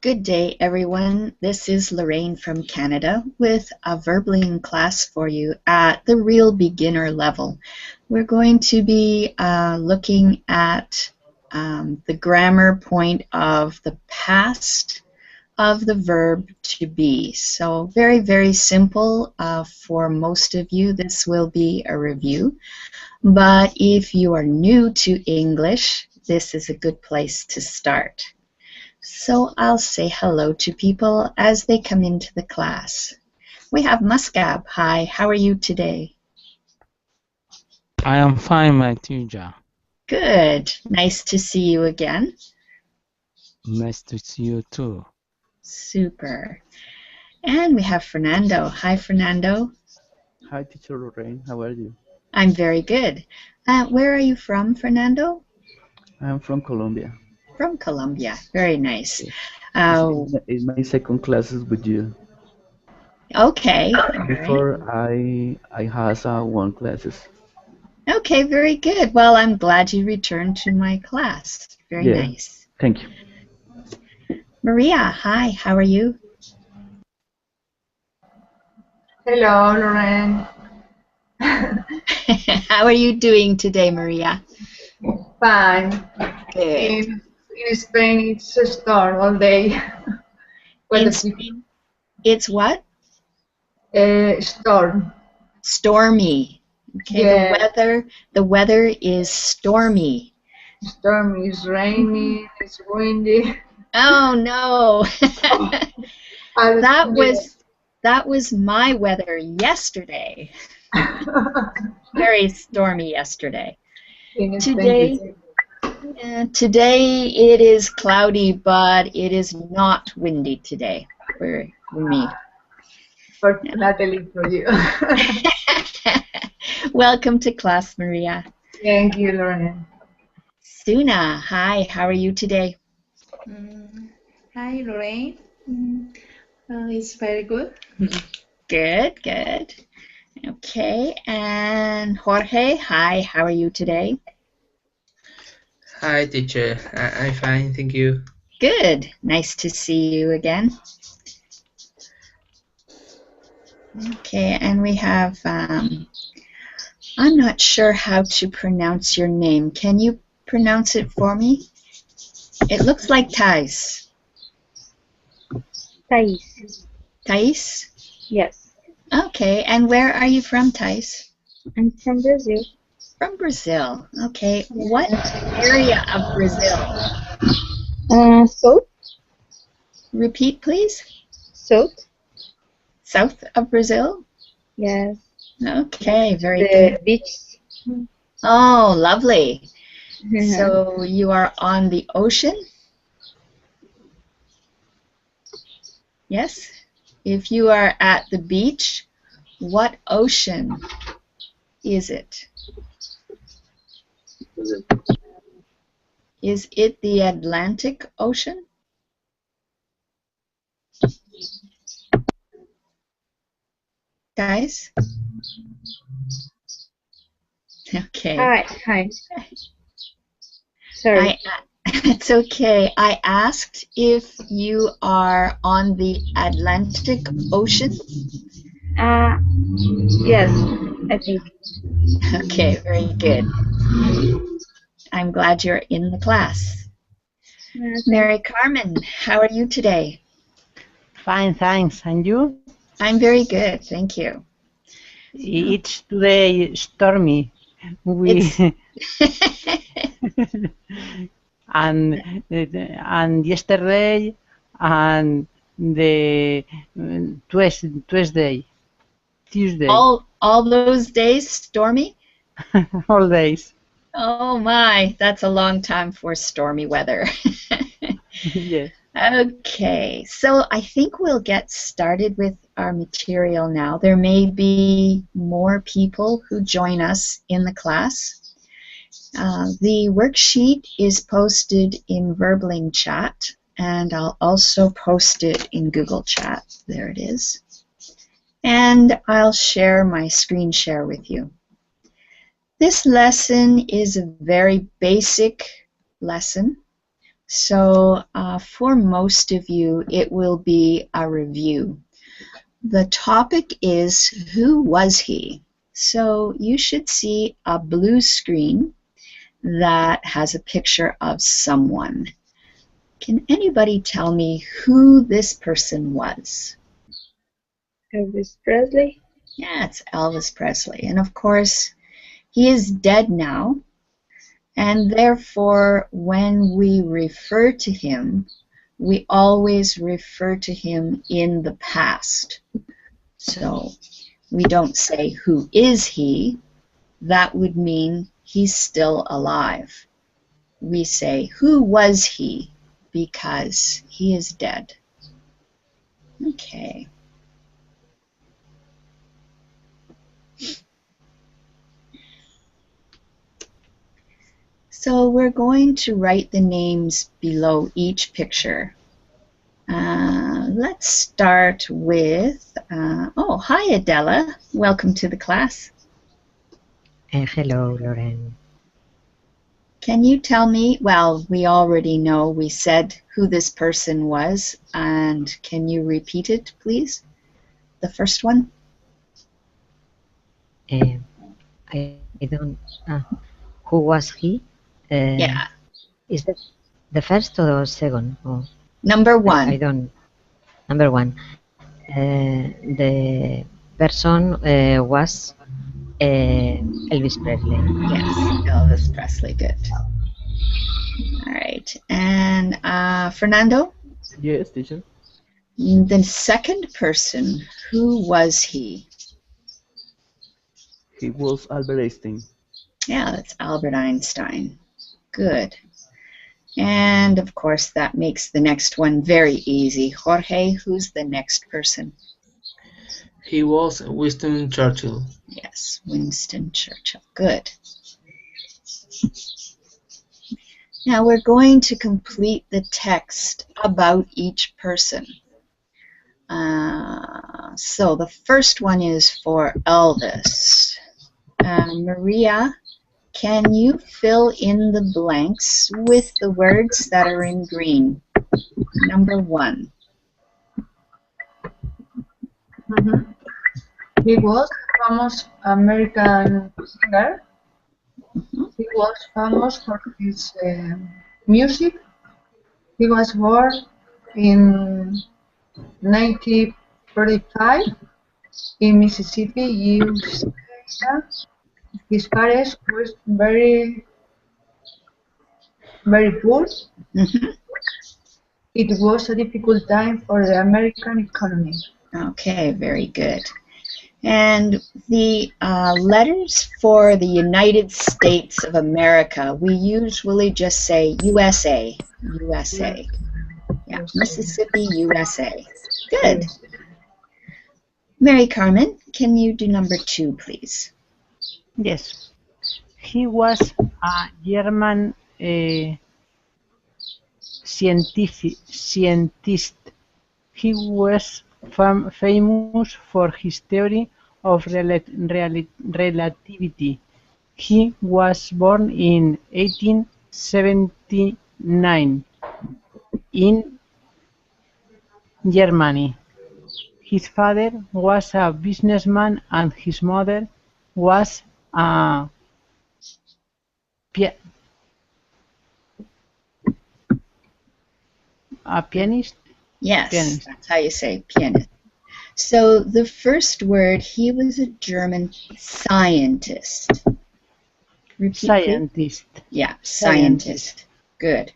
Good day, everyone. This is Lorraine from Canada with a Verbling class for you at the real beginner level. We're going to be looking at the grammar point of the past of the verb to be. So very, very simple for most of you. This will be a review. But if you are new to English, this is a good place to start. So I'll say hello to people as they come into the class. We have Muscab. Hi, how are you today? I am fine, my teacher. Good. Nice to see you again. Nice to see you too. Super. And we have Fernando. Hi, Fernando. Hi, teacher Lorraine. How are you? I'm very good. Where are you from, Fernando? I'm from Colombia. From Colombia. Very nice. It's my second classes with you. Okay. Before Right. I has one classes. Okay, very good. Well, I'm glad you returned to my class. Very nice. Thank you. Maria, hi, how are you? Hello, Lorraine. How are you doing today, Maria? Fine. Good. In Spain, it's a storm all day. In Spain, it's what? Storm. Stormy. Okay, Yes. the weather is stormy. Storm is raining, it's windy. Oh no. And that was my weather yesterday. Very stormy yesterday. in Today it is cloudy, but it is not windy today for me. Fortunately for you. Welcome to class, Maria. Thank you, Lorraine. Suna, hi, how are you today? Hi, Lorraine. It's very good. Good, good. Okay, and Jorge, hi, how are you today? Hi, teacher. I'm fine, thank you. Good. Nice to see you again. Okay, and we have, I'm not sure how to pronounce your name. Can you pronounce it for me? It looks like Thais. Thais. Thais? Yes. Okay, and where are you from, Thais? I'm from Brazil. From Brazil. Okay, what area of Brazil? South. Repeat, please. South. South of Brazil? Yes. Okay, very the good. Beach. Oh, lovely. So you are on the ocean? Yes? If you are at the beach, what ocean is it? Is it the Atlantic Ocean? Guys? Okay. Hi. Sorry. It's okay. I asked if you are on the Atlantic Ocean. Yes, I think. Okay, very good. I'm glad you're in the class. Mary Carmen, how are you today? Fine, thanks. And you? I'm very good, thank you. It's today stormy. and yesterday and the Tuesday. All those days stormy? All days. Oh my, that's a long time for stormy weather. Yes. Okay, so I think we'll get started with our material now. There may be more people who join us in the class. The worksheet is posted in Verbling chat, and I'll also post it in Google Chat. There it is. And I'll share my screen share with you. This lesson is a very basic lesson. So for most of you, it will be a review. The topic is, who was he? So you should see a blue screen that has a picture of someone. Can anybody tell me who this person was? Elvis Presley. Yeah, it's Elvis Presley. And of course, he is dead now. And therefore, when we refer to him, we always refer to him in the past. So we don't say, who is he? That would mean he's still alive. We say, who was he? Because he is dead. Okay. So we're going to write the names below each picture. Let's start with, oh, hi Adela. Welcome to the class. Hello, Lauren. Can you tell me, well, we already know, we said who this person was, and can you repeat it, please? The first one? I don't. Who was he? Yeah. Is that the first or second? Oh, Number one. I don't. Number one. The person was Elvis Presley. Yes, Elvis Presley. Good. All right. And Fernando? Yes, teacher. The second person, who was he? He was Albert Einstein. Yeah, that's Albert Einstein. Good. And of course, that makes the next one very easy. Jorge, who's the next person? He was Winston Churchill. Yes, Winston Churchill. Good. Now we're going to complete the text about each person. So the first one is for Elvis. Maria, can you fill in the blanks with the words that are in green? Number one. He was a famous American singer. He was famous for his music. He was born in 1945 in Mississippi, USA. His parents were very poor. It was a difficult time for the American economy. Okay, very good. And the letters for the United States of America, we usually just say USA, USA. Yeah, Mississippi, USA. Good. Mary Carmen, can you do number two, please? Yes. He was a German scientist. He was famous for his theory of relativity. He was born in 1879 in Germany. His father was a businessman and his mother was a pianist? Yes, Pianist. that's how you say pianist. So the first word, he was a German scientist. Repeat, Scientist. please. Yeah, scientist. Good.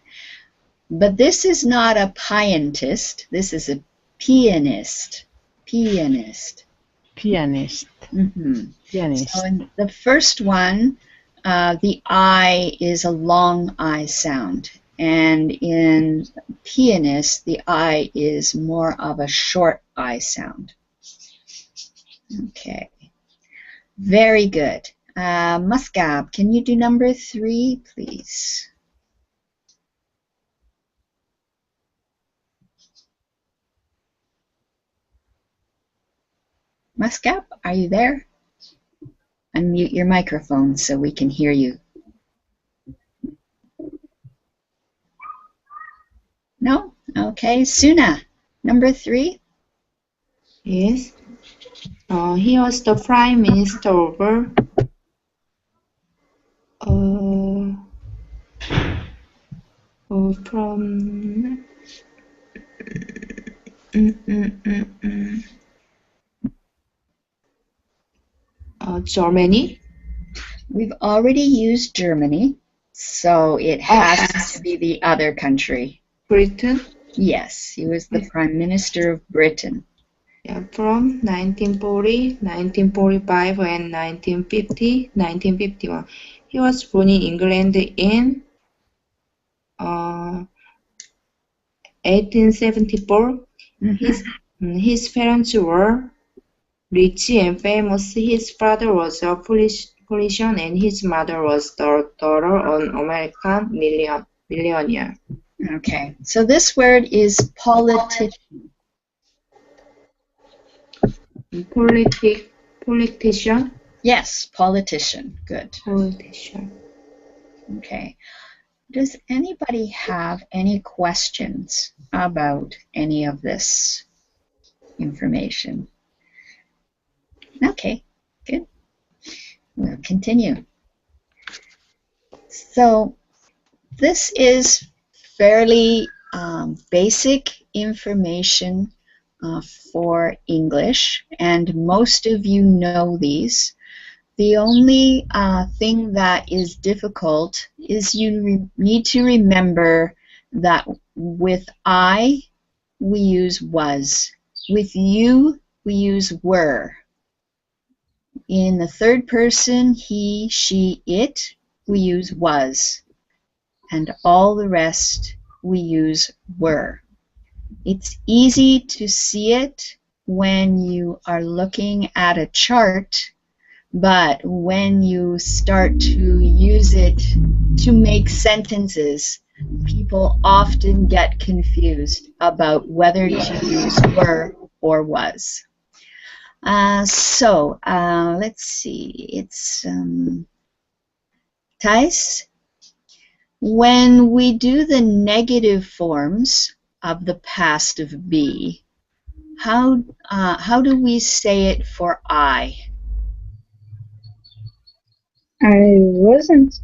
But this is not a pianist. This is a pianist. Pianist. Pianist. Pianist. So in the first one, the I is a long I sound. And in pianist, the I is more of a short I sound. Okay. Very good. Muscab, can you do number three, please? Muscab, are you there? Unmute your microphone so we can hear you. Okay, Suna, number 3. Yes. He was the Prime Minister over from Germany. We've already used Germany, so it has to be the other country. Britain. Yes, he was the Prime Minister of Britain. Yeah, from 1940, 1945, and 1950, 1951. He was born in England in 1874. His parents were rich and famous. His father was a politician, and his mother was the daughter of an American millionaire. Okay, so this word is politician. Politician. Yes, politician. Good. Politician. Okay. Does anybody have any questions about any of this information? Okay, good. We'll continue. So this is fairly basic information for English, and most of you know these. The only thing that is difficult is you need to remember that with I, we use was. With you, we use were. In the third person, he, she, it, we use was. And all the rest, we use were. It's easy to see it when you are looking at a chart, but when you start to use it to make sentences, people often get confused about whether to use were or was. Let's see. It's Thijs. When we do the negative forms of the past of be, how do we say it for I? I wasn't.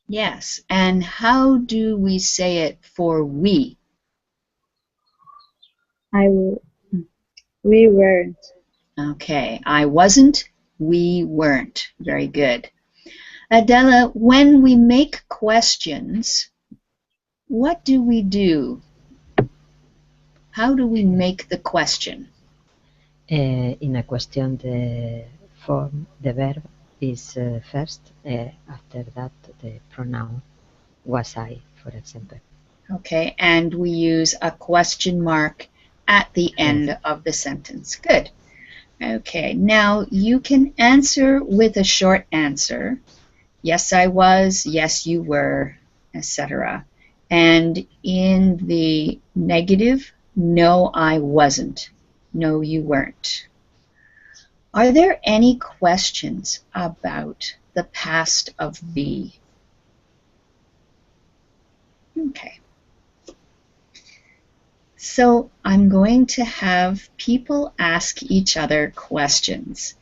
Yes, and how do we say it for we? We weren't. Okay, I wasn't, we weren't. Very good. Adela, when we make questions, what do we do? How do we make the question? In a question, the form, the verb is first. After that, the pronoun was I, for example. Okay, and we use a question mark at the end of the sentence. Good. Okay, now you can answer with a short answer. Yes, I was. Yes, you were, etc. And in the negative, no, I wasn't. No, you weren't. Are there any questions about the past of be? Okay. So I'm going to have people ask each other questions.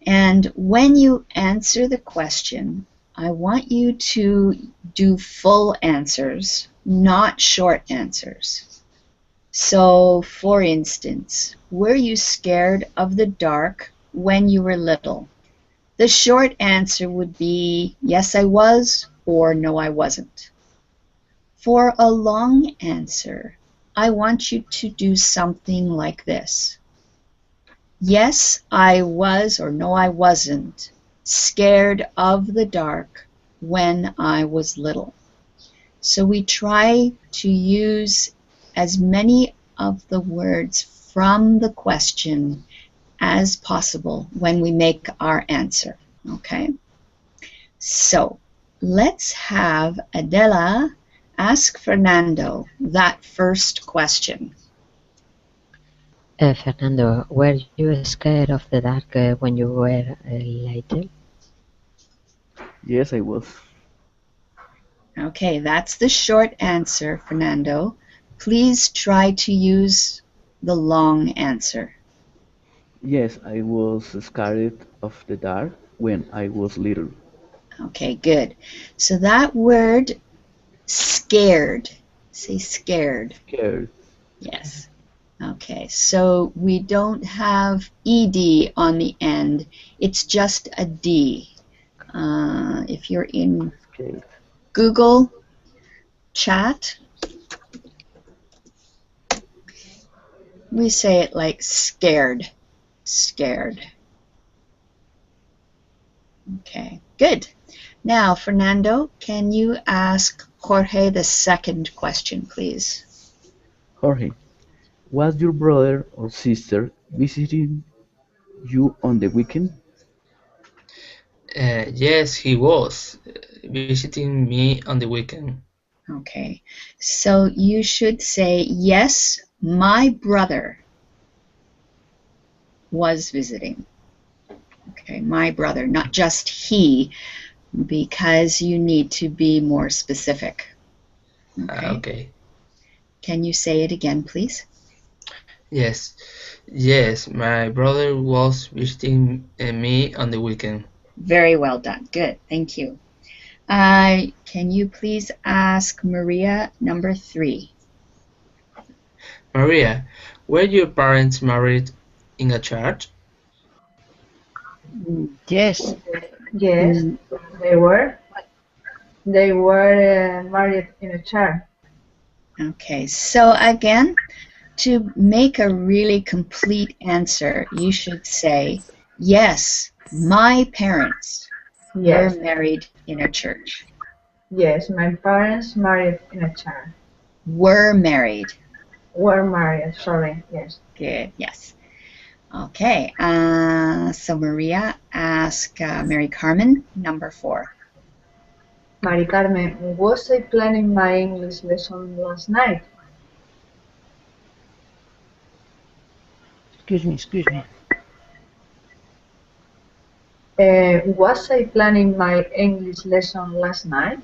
And when you answer the question, I want you to do full answers, not short answers. So, for instance, were you scared of the dark when you were little? The short answer would be, yes, I was, or no, I wasn't. For a long answer, I want you to do something like this. Yes, I was, or no, I wasn't, scared of the dark when I was little. So we try to use as many of the words from the question as possible when we make our answer. Okay? So let's have Adela ask Fernando that first question. Fernando, were you scared of the dark when you were little? Yes, I was. Okay, that's the short answer, Fernando. please try to use the long answer. Yes, I was scared of the dark when I was little. Okay, good. So that word scared, say scared. Scared. Yes. Okay, so we don't have ed on the end. It's just a d. If you're in Scared. Google Chat, we say it like scared. Scared. Okay, good. Now, Fernando, can you ask Jorge the second question, please? Jorge, was your brother or sister visiting you on the weekend? Yes, he was visiting me on the weekend. Okay, so you should say, yes, my brother was visiting. Okay, my brother, not just he, because you need to be more specific. Okay. Okay. Can you say it again, please? Yes. Yes, my brother was visiting me on the weekend. Very well done. Good. Thank you. Can you please ask Maria number 3? Maria, were your parents married in a church? Yes. Yes, they were. They were married in a church. Okay, so again, to make a really complete answer, you should say, yes, my parents Yes. were married in a church. Yes, my parents married in a church. Were married. Were married, sorry, yes. Good, yes. Okay, so Maria, ask Mary Carmen, number 4. Mari Carmen, was I planning my English lesson last night? Excuse me. Was I planning my English lesson last night?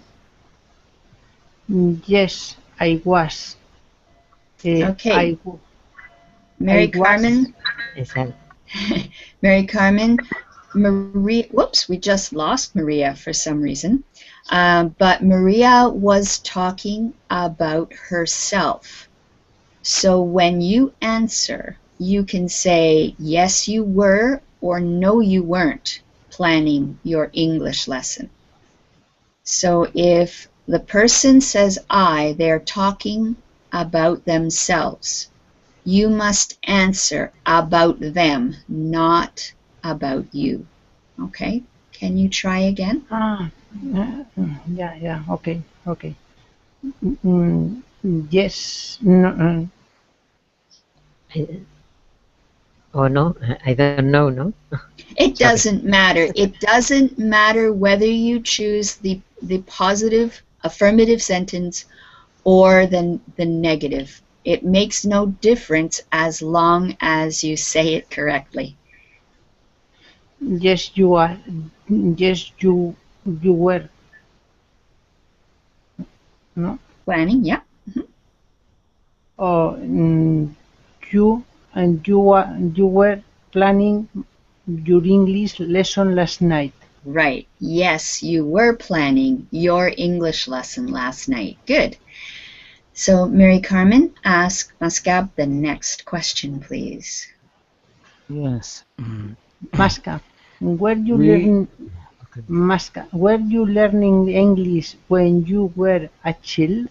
Yes, I was. Okay. I Mary was. Carmen. Exactly. Mary Carmen. Maria, whoops, we just lost Maria for some reason. But Maria was talking about herself. So when you answer, you can say, yes, you were, or no, you weren't planning your English lesson. So if the person says I, they're talking about themselves. You must answer about them, not about you. Okay? Can you try again? Yeah, okay. Yes, no, Or no, I don't know, no? It Sorry. doesn't matter. It doesn't matter whether you choose the positive affirmative sentence or the negative. It makes no difference as long as you say it correctly. Yes, you are. Yes, you were. No? Planning, yeah. Oh, you were planning your English lesson last night. Right. Yes, you were planning your English lesson last night. Good. So, Mary Carmen, ask Mascab the next question, please. Yes. Masca, were you We- learning? Okay. Masca, were you learning English when you were a child?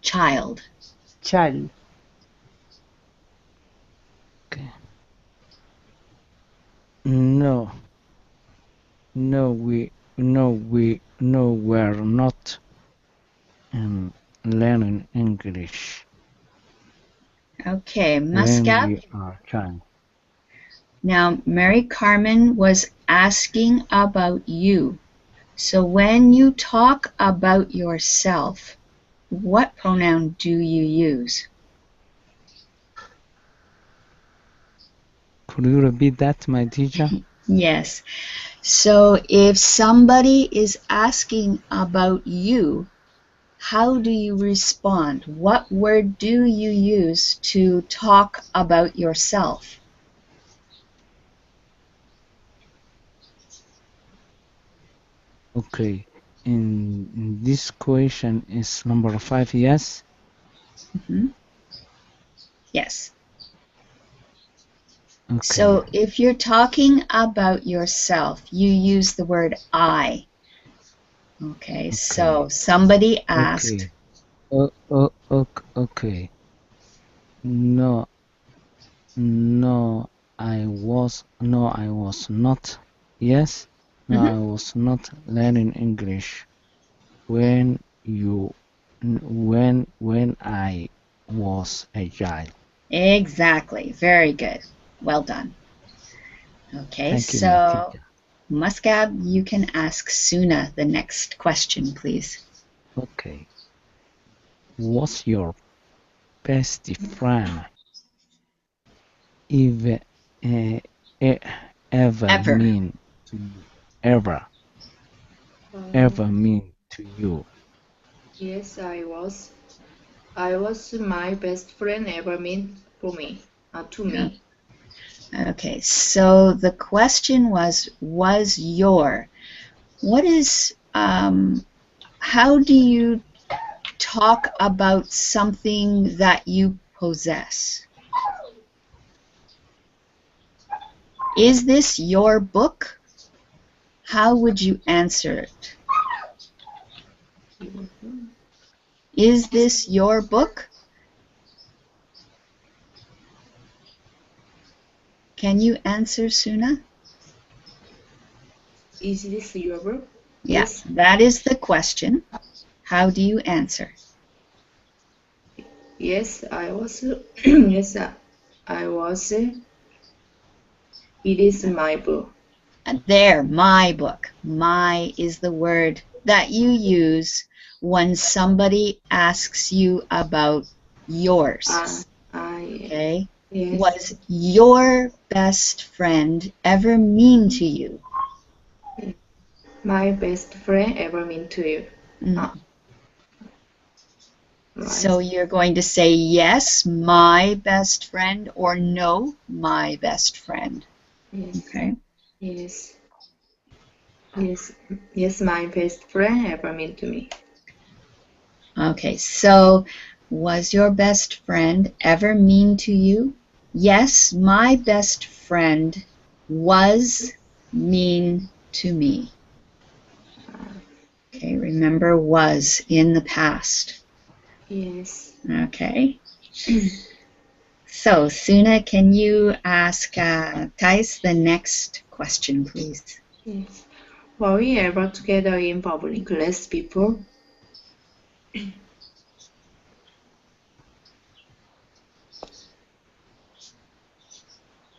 Child. Okay. No, we're not learning English Okay, when Mascab. we are child. Now, Mary Carmen was asking about you. So when you talk about yourself, what pronoun do you use? Could you repeat that, my teacher? Yes. So if somebody is asking about you, how do you respond? What word do you use to talk about yourself? Okay. In this question is number 5, yes? Mhm. Yes. Okay. So if you're talking about yourself, you use the word I. Okay, so somebody asked, Okay. No, I was not. Yes? No, I was not learning English when I was a child. exactly, very good. Well done. Okay, Thank you, my so teacher. Muscab, you can ask Suna the next question, please. Okay. Was your best friend ever, uh, ever Ever. mean to you? Ever mean to you? Yes, I was. My best friend ever meant for me, to me. Okay, so the question was your. What is, how do you talk about something that you possess? Is this your book? How would you answer it? Is this your book? Can you answer, Suna? Is this your book? Yes, that is the question. How do you answer? Yes, I was. Yes, I was. It is my book. There, my book. My is the word that you use when somebody asks you about yours. Okay? Yes. Was your best friend ever mean to you? My best friend ever mean to you? So you're going to say yes, my best friend, or no, my best friend. Yes. Okay. Yes. Yes, my best friend ever mean to me. Okay, so was your best friend ever mean to you? Yes, my best friend was mean to me. Okay, remember was in the past. Yes. Okay. So, Suna, can you ask Thais the next question, please? Yes. Were we ever together in public class before?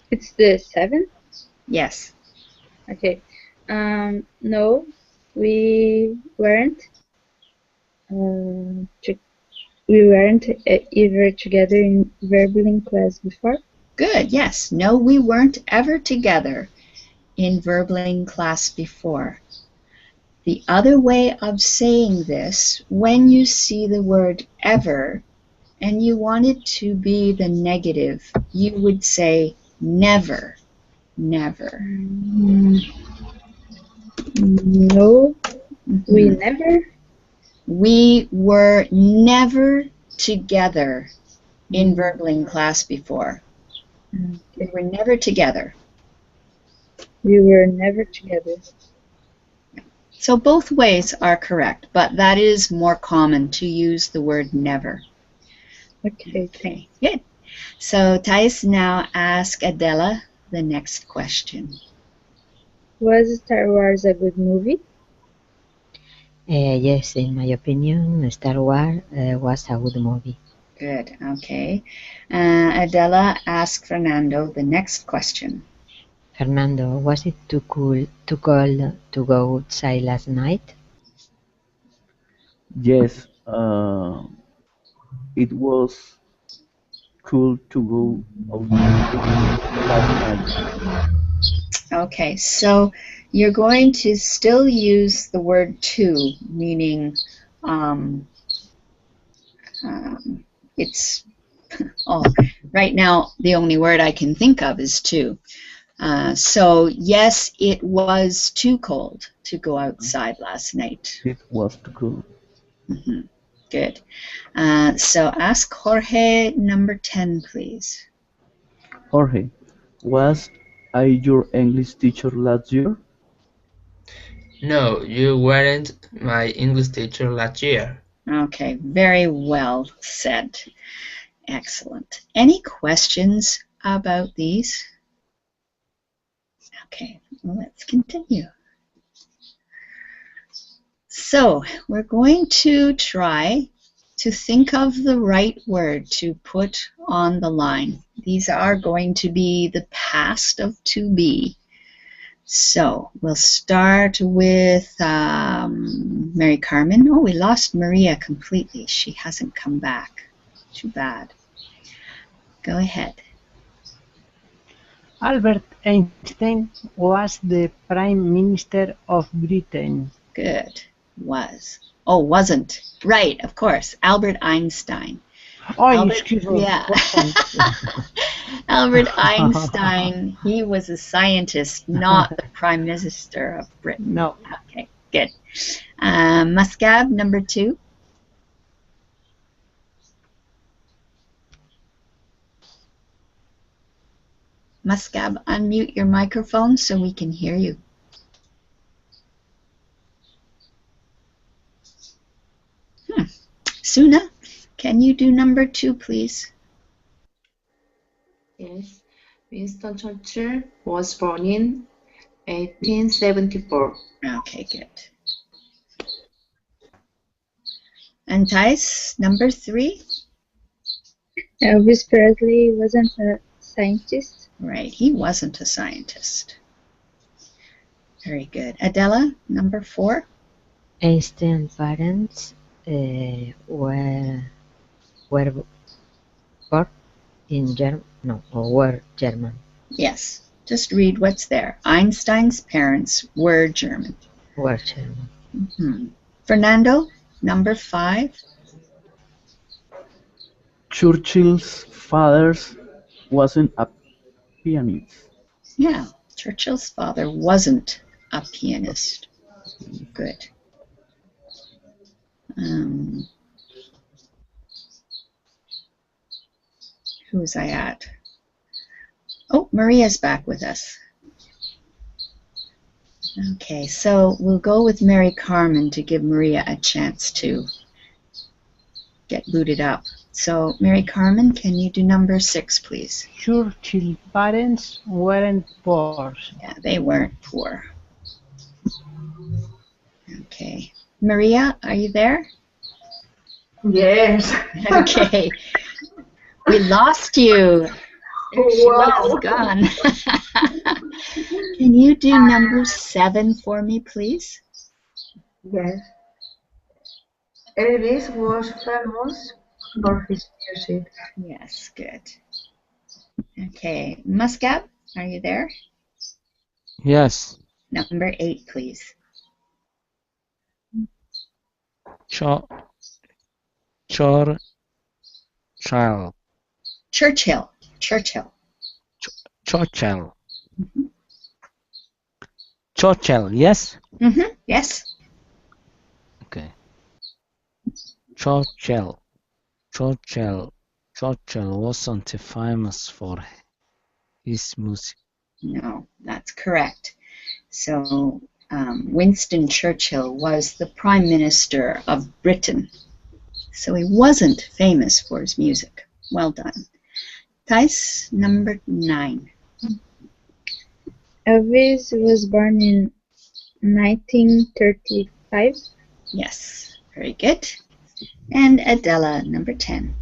It's the 7th? Yes. Okay. No, we weren't. We weren't ever together in verbal class before. Good, yes. No, we weren't ever together in Verbling class before. The other way of saying this, when you see the word ever and you want it to be the negative, you would say never. Never. No, we never. We were never together in Verbling class before. We were never together. We were never together. So both ways are correct, but that is more common to use the word never. Okay. Good. So Thais, now ask Adela the next question. Was Star Wars a good movie? Yes, in my opinion, Star Wars was a good movie. Good. Okay. Adela, ask Fernando the next question. Fernando, was it too cold to go outside last night? Yes, it was cool to go outside last night. Okay, so you're going to still use the word to, meaning It's, oh, right now the only word I can think of is too. So yes, it was too cold to go outside last night. It was too cold. Good. So ask Jorge number 10, please. Jorge, was I your English teacher last year? No, you weren't my English teacher last year. Okay, very well said. Excellent. Any questions about these? Okay, let's continue. So we're going to try to think of the right word to put on the line. These are going to be the past of to be. So we'll start with Mary Carmen. Oh, we lost Maria completely. She hasn't come back. Too bad. Go ahead. Albert Einstein was the Prime Minister of Britain. Good. Was. Oh, wasn't. Right, of course. Albert Einstein. Oh, Albert, excuse me. yeah. Albert Einstein, he was a scientist, not the Prime Minister of Britain. No. Okay, good. Muscab, number 2. Muscab, unmute your microphone so we can hear you. Suna, can you do number 2, please? Yes. Winston Churchill was born in 1874. Okay, good. And Thais, number 3? Elvis Presley wasn't a scientist. Right, he wasn't a scientist. Very good. Adela, number 4? Einstein's parents were born in German. No, or were German. Yes, just read what's there. Einstein's parents were German. Were German. Fernando, number 5? Churchill's father wasn't a pianist. Yeah, Churchill's father wasn't a pianist. Good. Who was I at? Oh, Maria's back with us. Okay, so we'll go with Mary Carmen to give Maria a chance to get booted up. So, Mary Carmen, can you do number 6, please? Churchill's parents weren't poor. Yeah, they weren't poor. Okay. Maria, are you there? Yes. Okay. We lost you. She was gone. Can you do number 7 for me, please? Yes. Elvis was famous for his music. Yes, good. Okay. Muscab, are you there? Yes. Number 8, please. Churchill. Churchill. Churchill. Churchill. Churchill, yes? Yes. Okay. Churchill wasn't famous for his music. No, that's correct. So, Winston Churchill was the Prime Minister of Britain. So he wasn't famous for his music. Well done. Thais, number 9. Elvis was born in 1935. Yes, very good. And Adela, number 10.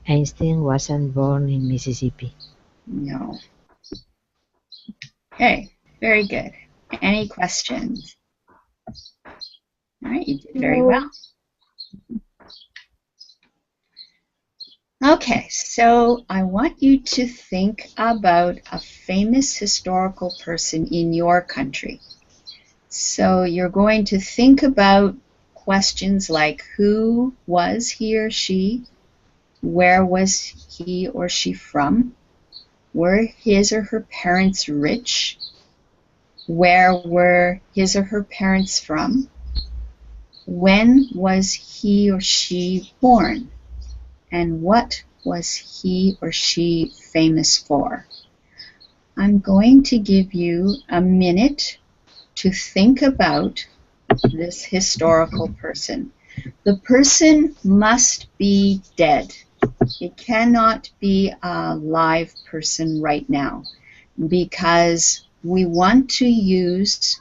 Einstein wasn't born in Mississippi. No. Okay, very good. Any questions? All right, you did very well. Okay, so I want you to think about a famous historical person in your country. So you're going to think about questions like who was he or she, Where was he or she from? Were his or her parents rich? Where were his or her parents from? When was he or she born? And what was he or she famous for? I'm going to give you a minute to think about this historical person. The person must be dead. It cannot be a live person right now because we want to use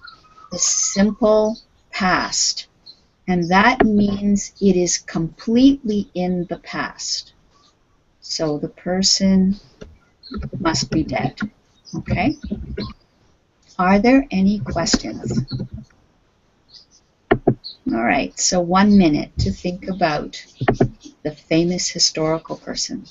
the simple past, and that means it is completely in the past. So the person must be dead. Okay? Are there any questions? All right, so 1 minute to think about the famous historical person.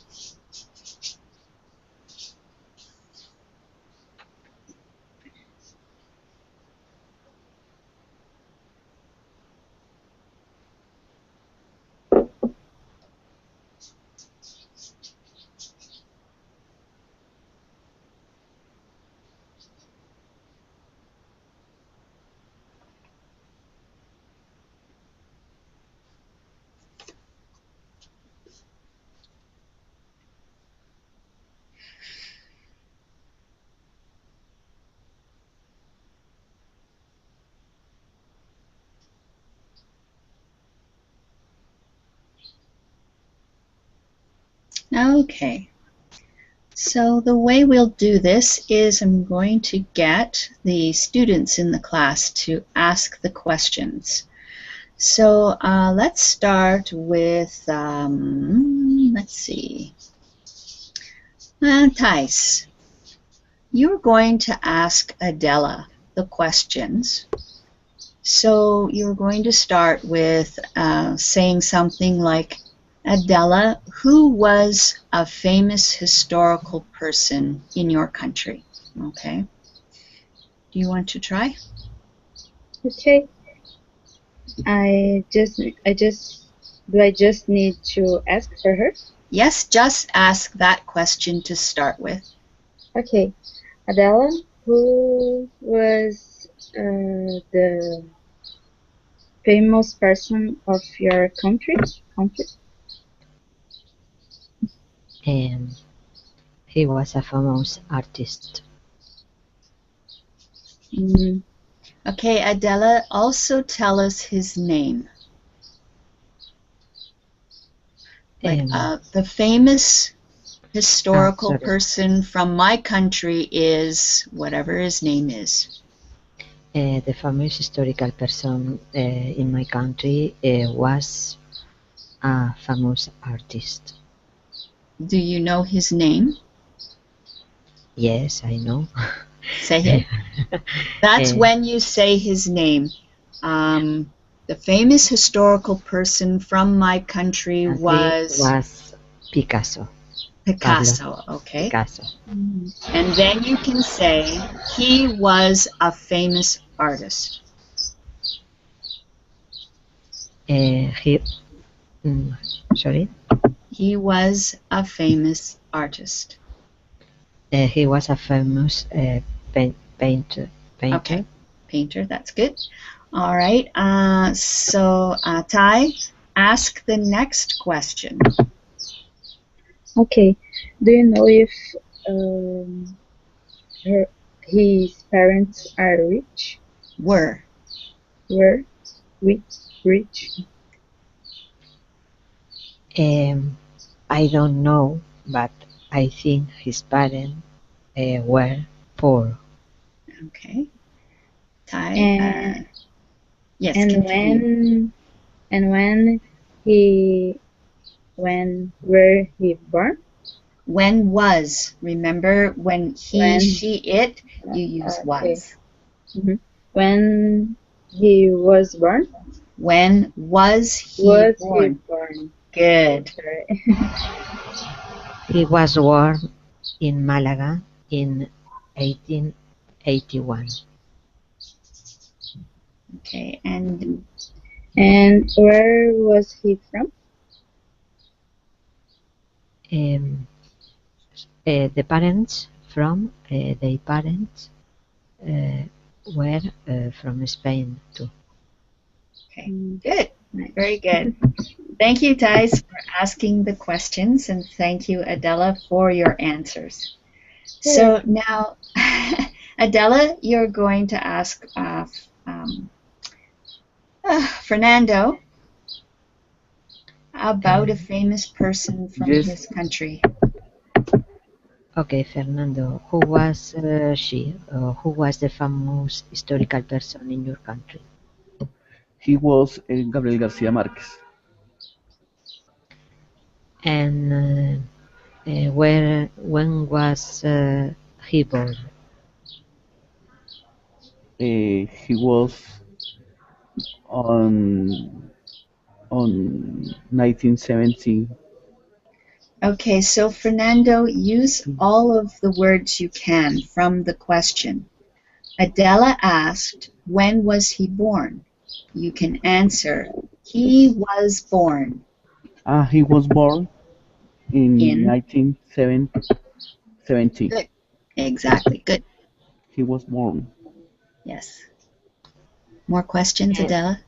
Okay, so the way we'll do this is I'm going to get the students in the class to ask the questions. So let's start with, let's see, Thijs. You're going to ask Adela the questions. So you're going to start with saying something like, Adela, who was a famous historical person in your country? Okay. Do you want to try? Okay. I just need to ask for her? Yes, just ask that question to start with. Okay. Adela, who was the famous person of your country? He was a famous artist. Okay, Adela, also tell us his name. Like, the famous historical person from my country is whatever his name is. The famous historical person in my country was a famous artist. Do you know his name? Yes, I know. Say it. That's when you say his name. The famous historical person from my country was Picasso. Picasso, Pablo. okay. Picasso. And then you can say he was a famous artist. Sorry? He was a famous artist. He was a famous painter. Okay, painter, that's good. All right, so Ty, ask the next question. Okay, do you know if his parents are rich? Were rich? I don't know, but I think his parents were poor. Okay. Ty, yes. And when were he born? When was? Remember, when he, she, it, you use was. When he was born? When was he born? Good. He was born in Malaga in 1881. Okay, and where was he from? Um, the parents from their parents were from Spain too. Okay, good. Very good. Thank you, Thais, for asking the questions, and thank you, Adela, for your answers. So now, Adela, you're going to ask Fernando about a famous person from Yes. his country. Okay, Fernando, who was she? Who was the famous historical person in your country? He was Gabriel Garcia Marquez. And when was he born? He was on 1917. Okay, so Fernando, use all of the words you can from the question. Adela asked, when was he born? You can answer, he was born. He was born in In? 1917. Good. Exactly, good. He was born. Yes. More questions, Adela?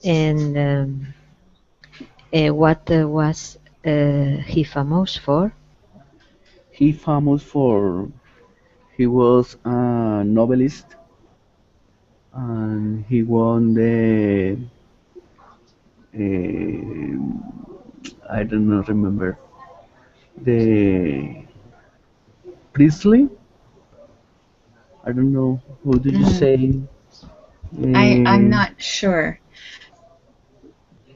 And what was he famous for? He famous for he was a novelist, and he won the I don't know remember the Priestley. I don't know who did you say. I'm not sure.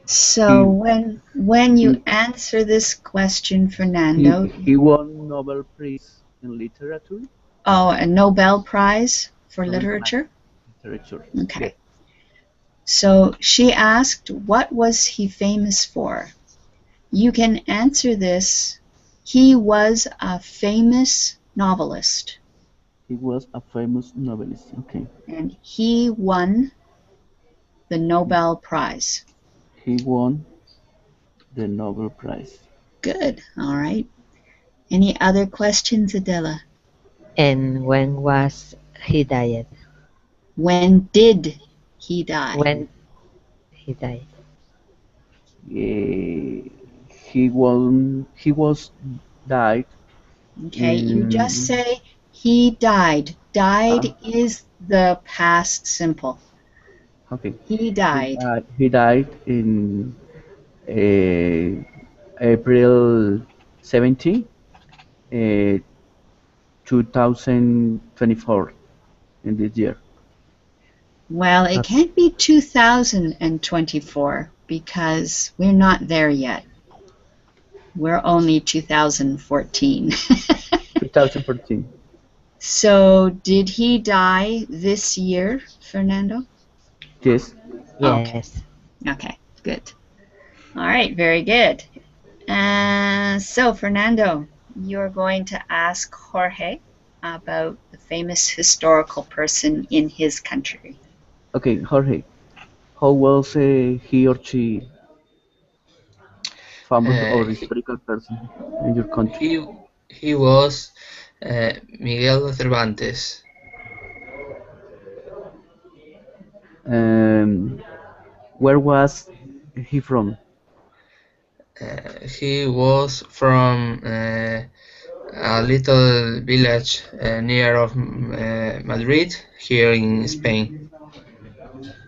So when you answer this question, Fernando, he won Nobel Prize in literature. Oh, a Nobel Prize for literature? Literature. Okay. Yes. So she asked, what was he famous for? You can answer this, he was a famous novelist. He was a famous novelist. Okay. And he won the Nobel Prize. He won the Nobel Prize. Good. All right. Any other questions, Adela? And when was he died? When did he die? When he died? He was died. Okay, you just say he died. Died is the past simple. Okay. He died. He died in April 17, 2024, in this year. Well, it can't be 2024 because we're not there yet. We're only 2014. 2014. So, did he die this year, Fernando? Yes. Yes. Okay, good. All right, very good. So, Fernando, you're going to ask Jorge about the famous historical person in his country. Okay, Jorge, how was he or she famous or historical person in your country? He was Miguel de Cervantes. Where was he from? He was from a little village near of Madrid, here in Spain.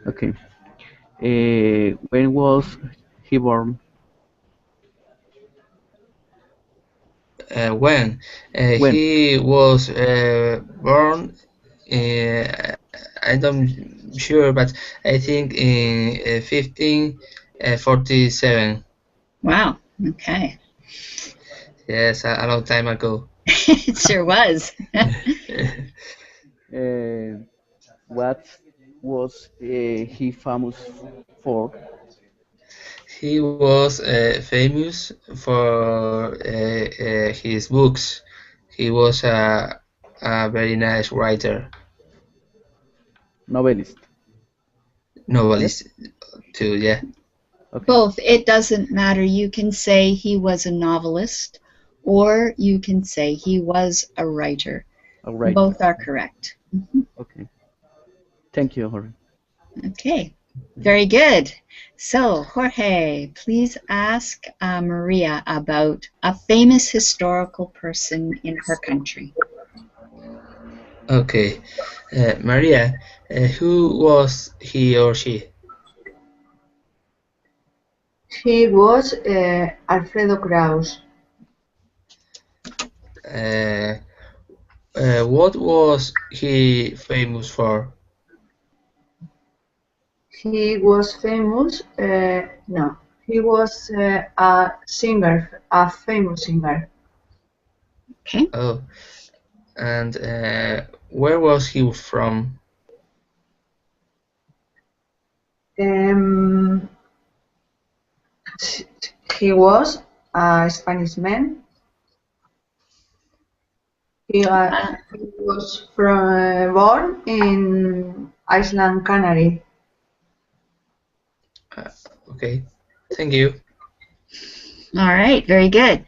Okay. When was he born? When When? he was born, I don't sure, but I think in 1547. Wow, okay. Yes, a long time ago. It sure was. What was he famous for? He was famous for his books. He was a very nice writer. Novelist. Novelist too, yeah. Okay. Both. It doesn't matter. You can say he was a novelist, or you can say he was a writer. All right. Both are correct. Okay. Thank you, Jorge. Okay, very good. So, Jorge, please ask Maria about a famous historical person in her country. Okay. Maria, who was he or she? He was Alfredo Kraus. What was he famous for? He was famous. No, he was a singer, a famous singer. Okay. Oh, and where was he from? He was a Spanish man. He was born in Island Canary. Okay, thank you. All right, very good.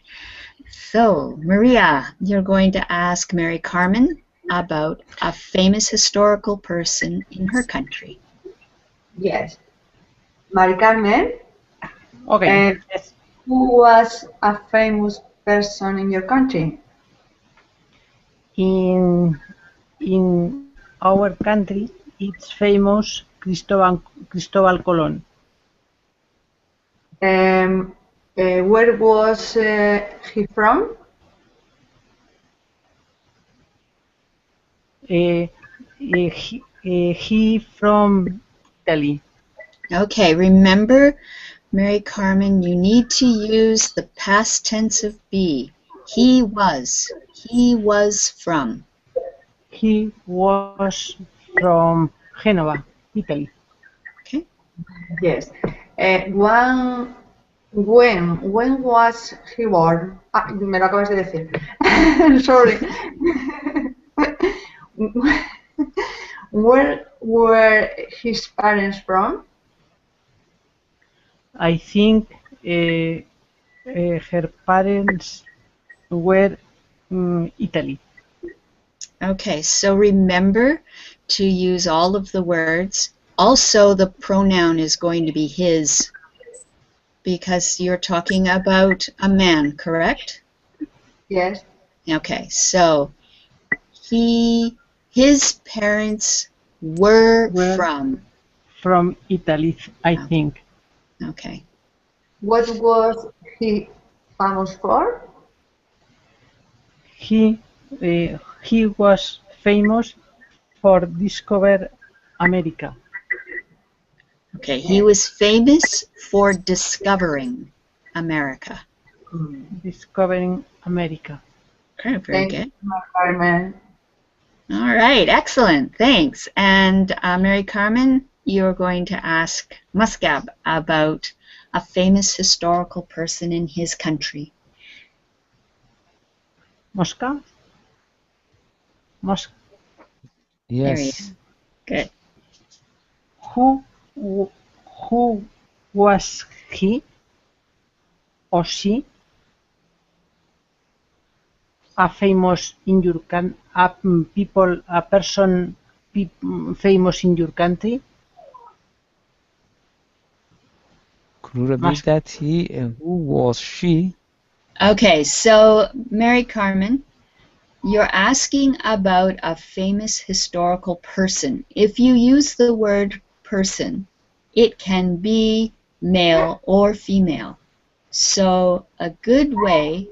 So, Maria, you're going to ask Mary Carmen about a famous historical person in her country. Yes. Mari Carmen, Okay. Yes. who was a famous person in your country? In our country, it's famous Cristobal Colón. Where was he from? He from Italy. Okay, remember, Mary Carmen, you need to use the past tense of be. He was from. He was from Genova, Italy. Okay. Yes. When was he born? Ah, me lo acabas de decir. Sorry. Where were his parents from? I think her parents were Italy. Okay, so remember to use all of the words. Also, the pronoun is going to be his, because you're talking about a man, correct? Yes. Okay, so his parents were from Italy, I think. Okay. What was he famous for? He was famous for discover America. Okay, he was famous for discovering America. Discovering America. Okay, very Thank good. you, Carmen. All right, excellent, thanks. And Mary Carmen, you're going to ask Muscab about a famous historical person in his country. Moscow? There he Yes. is. Good. Who was he or she? A famous in your a person famous in your country? Could you repeat that? Who was she? Okay, so Mary Carmen, you're asking about a famous historical person. If you use the word person, it can be male or female. So a good way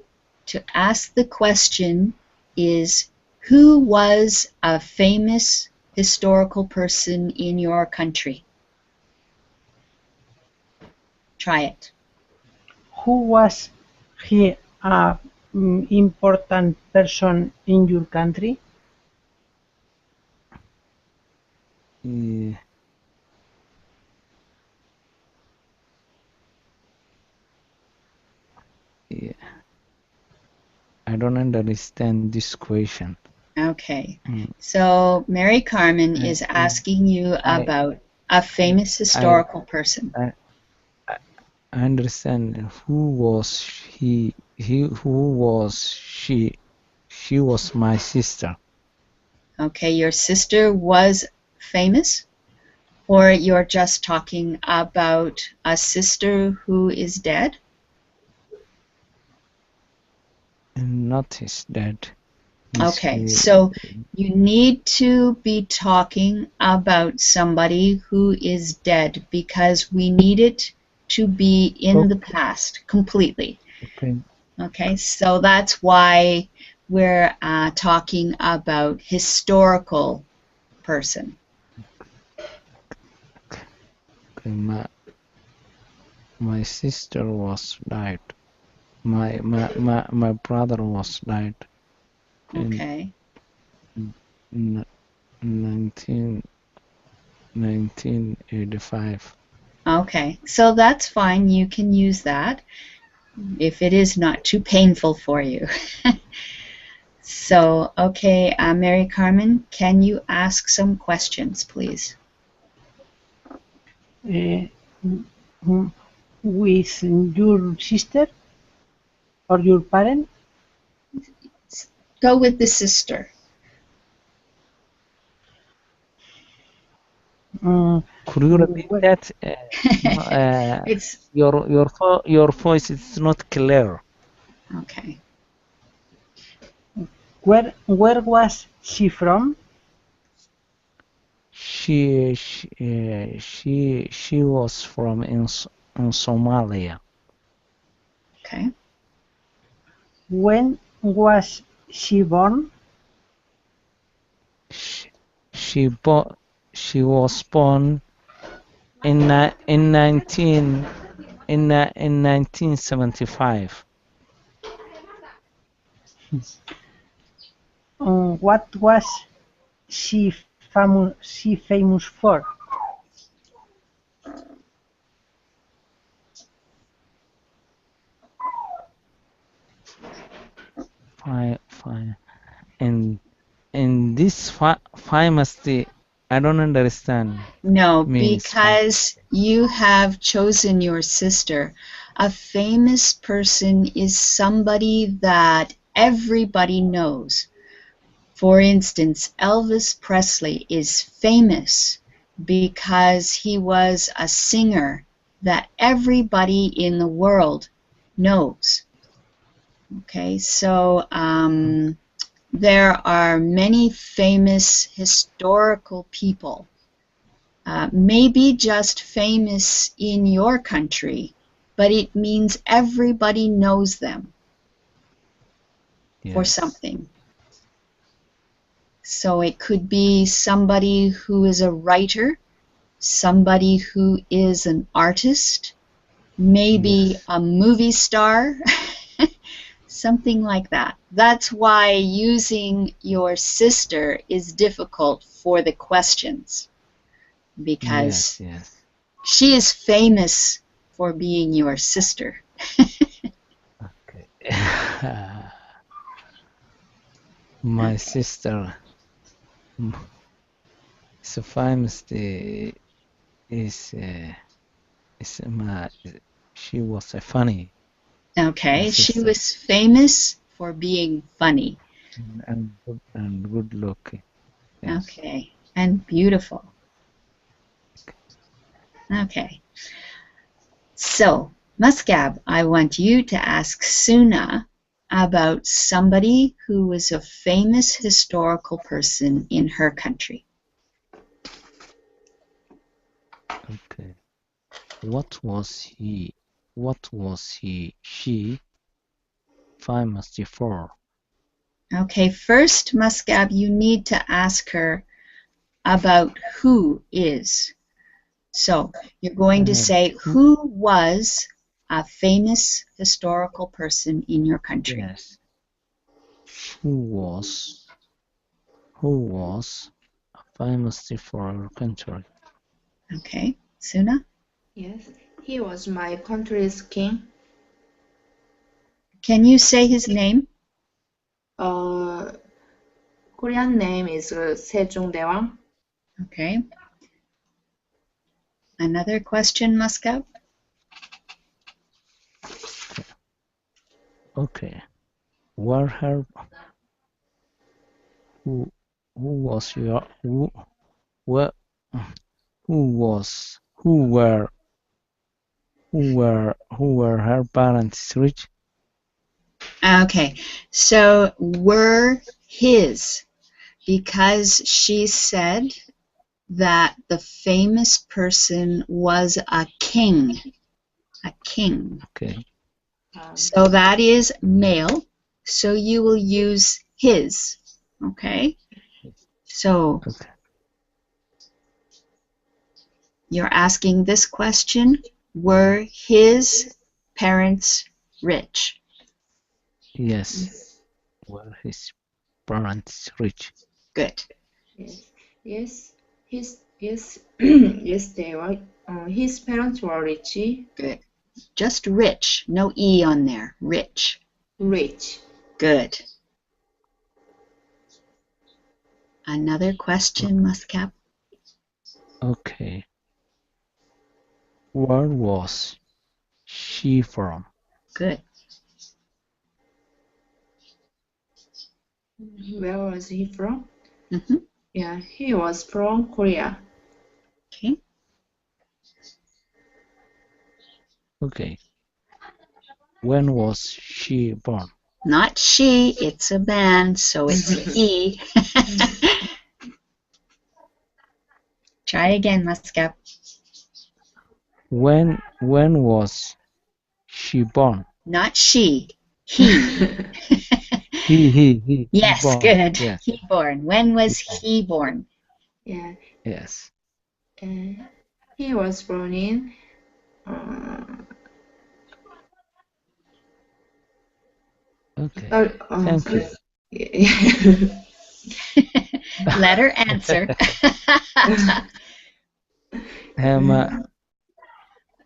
to ask the question is, who was a famous historical person in your country? Try it. Who was he a important person in your country? Yeah. I don't understand this question. Okay. So Mary Carmen is asking you about a famous historical person. I understand. Who was he? Who was she? She was my sister. Okay, your sister was famous? Or you're just talking about a sister who is dead? And not is dead. Okay, so you need to be talking about somebody who is dead because we need it to be in the past completely. Okay. Okay, so that's why we're talking about historical person. Okay, my sister was died. My brother was died. Okay. In 1985. Okay, so that's fine. You can use that if it is not too painful for you. So, okay, Mary Carmen, can you ask some questions, please? With your sister or your parent? Go with the sister. Could you repeat that? It's your voice is not clear. okay. Where was she from? She was from in Somalia. Okay. When was she born? She was born in 1975. What was she famous for? Fine. And this famous, I don't understand. No, Means because you have chosen your sister. A famous person is somebody that everybody knows. For instance, Elvis Presley is famous because he was a singer that everybody in the world knows. Okay, so there are many famous historical people, maybe just famous in your country, but it means everybody knows them for something. So it could be somebody who is a writer, somebody who is an artist, maybe a movie star, something like that. That's why using your sister is difficult for the questions, because she is famous for being your sister. My sister so famous she was a funny. Okay, she was famous for being funny. And good looking. Yes. Okay, and beautiful. Okay. So, Muscab, I want you to ask Suna about somebody who was a famous historical person in her country. Okay. What was she famous for? Okay, first, Muscab, you need to ask her about who is. So, you're going to say, who was a famous historical person in your country? Yes. Who was famous for our country? Okay, Suna? Yes, he was my country's king. Can you say his name? Korean name is Sejongdaewang. Okay. Another question, Muscab? Okay. Were her who was your were who were her parents rich? Okay, so were his, because she said that the famous person was a king. A king. Okay. So that is male. So you will use his. Okay? So Okay. you're asking this question: were his parents rich? Yes. Were his parents rich? Good. Yes. Yes, they were. His parents were rich. Good. Just rich. No E on there. Rich. Rich. Good. Another question, Muscap. Okay. Where was she from? Good. Where was he from? Mm-hmm. Yeah, he was from Korea. Okay. Okay. When was she born? Not she, it's a man, so it's he. Try again, Muscap. When was she born? Not she, he. He Yes, born. good. Yes. He born. When was he born? Yeah. Yes. He was born in Okay. Thank you. Letter answer.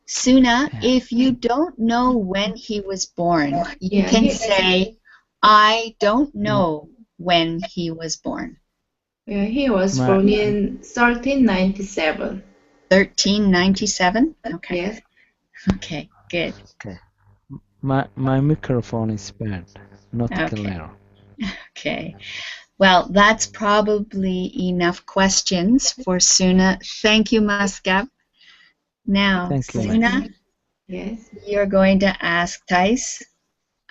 Suna, if you don't know when he was born, you can say, I don't know when he was born. Yeah, he was born in 1397. 1397? Okay. Yes. Okay, good. Okay. My microphone is bad, not Okay. clear. Okay. Well, that's probably enough questions for Suna. Thank you, Muscap. Now, Thank you, Suna, yes, you're going to ask Thais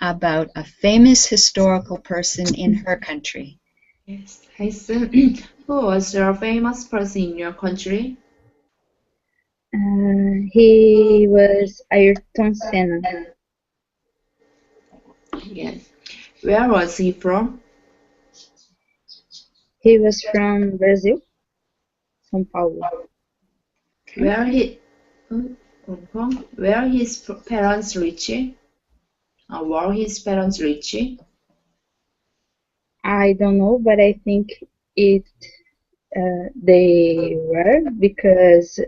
about a famous historical person in her country. Yes, Tyson. Who was your famous person in your country? He was Ayrton Senna. Yes. Where was he from? He was from Brazil, São Paulo. Where his parents rich? Were his parents rich? I don't know, but I think it they were because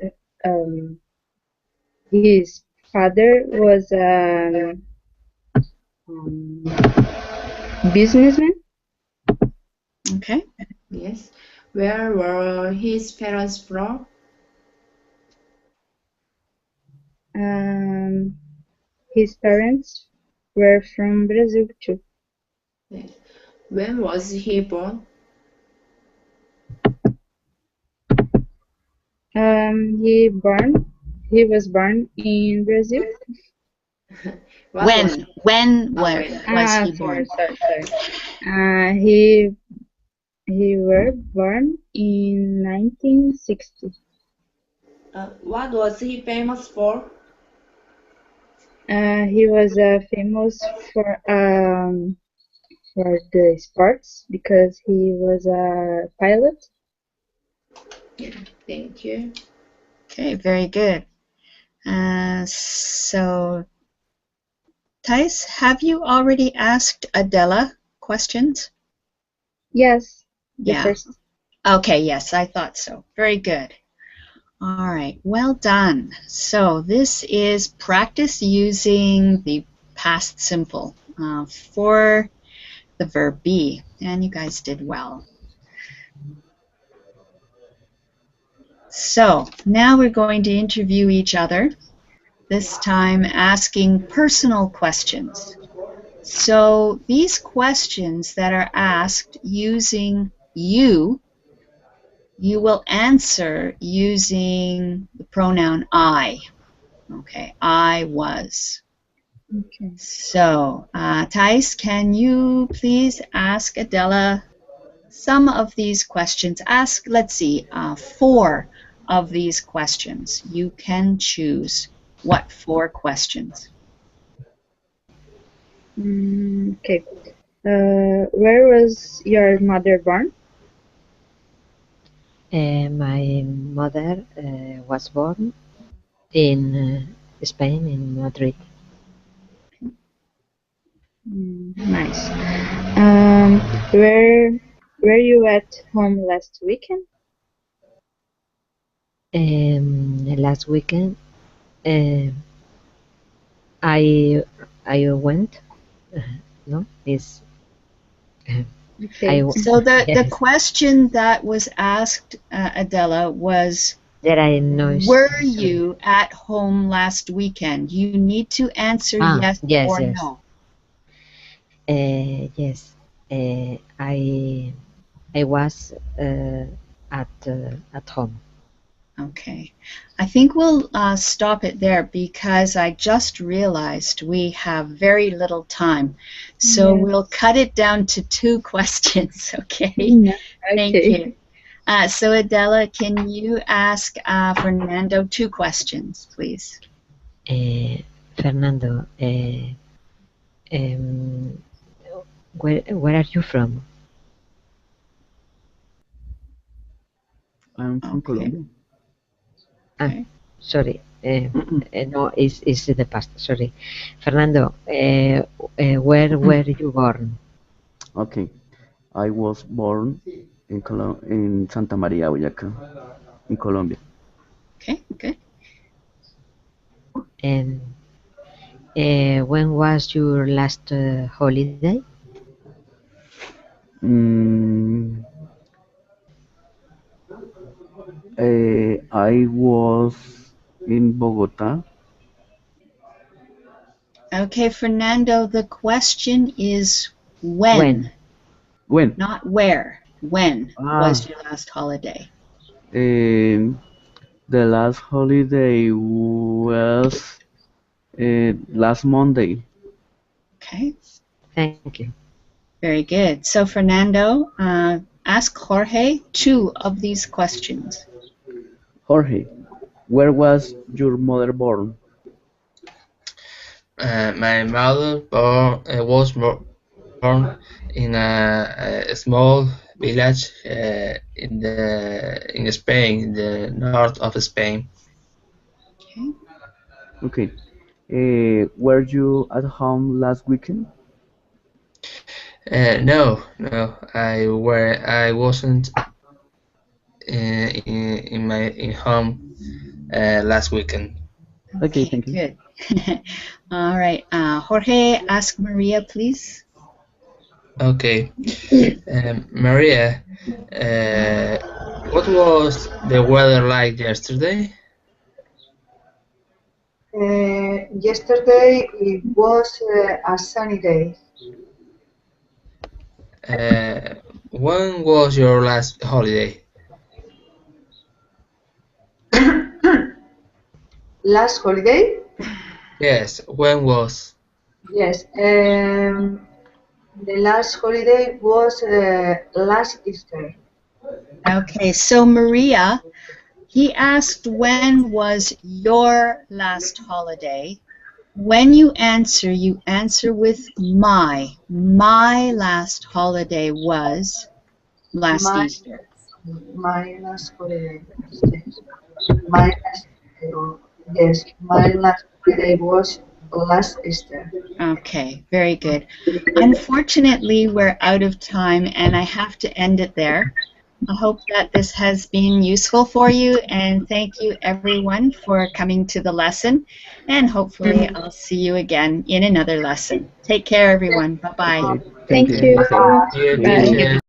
his father was a businessman. Okay. Yes. Where were his parents from? His parents were from Brazil too. Yes. When was he born? He was born in Brazil. When was he born? Sorry. He were born in 1960. What was he famous for? He was famous for the sports because he was a pilot. Yeah, thank you. Okay, very good. So, Thais, have you already asked Adela questions? Yes, yeah. First. Okay, yes, I thought so. Very good. All right, well done. So this is practice using the past simple for the verb be, and you guys did well. So now we're going to interview each other, this time asking personal questions. So these questions that are asked using you will answer using the pronoun I. Okay, I was. Okay. So, Thais, can you please ask Adela some of these questions? Ask, let's see, 4 of these questions. You can choose what 4 questions. Okay. Where was your mother born? My mother was born in Spain, in Madrid. Nice. Were you at home last weekend? Last weekend, I went. No, is Okay. So the yes, question that was asked, Adela, was, that I know. were you at home last weekend? You need to answer yes Yes, or yes. no. Yes. I was at home. Okay. I think we'll stop it there because I just realized we have very little time. So Yes. we'll cut it down to 2 questions, okay? Yeah, Thank okay. you. So Adela, can you ask Fernando 2 questions, please? Fernando, where are you from? I'm from Okay. Colombia. Okay. Sorry, no, it's the past. Sorry, Fernando. Where were you born? Okay. I was born in Santa Maria, Boyacá, in Colombia. Okay, good. And when was your last holiday? Mm, I was in Bogota. Okay, Fernando, the question is when, When? not where. When was your last holiday? The last holiday was last Monday. Okay, Thank you. very good. So, Fernando, ask Jorge 2 of these questions. Jorge, where was your mother born? My mother was born in a small village in Spain, in the north of Spain. Okay. Okay. Were you at home last weekend? No, I wasn't in home last weekend. Okay, thank you. Good. All right. Jorge, ask Maria, please. Okay. Maria, what was the weather like yesterday? Yesterday it was a sunny day. When was your last holiday? Last holiday? Yes, when was? Yes. The last holiday was last Easter. Okay, so Maria, he asked when was your last holiday. When you answer with my. My last holiday was last Easter. My last holiday. My last, yes, my last holiday was last Easter. Okay, very good. Unfortunately, we're out of time and I have to end it there. I hope that this has been useful for you and thank you everyone for coming to the lesson and hopefully I'll see you again in another lesson. Take care everyone. Bye-bye. Okay, Thank thank you. you. Dear Bye. teacher.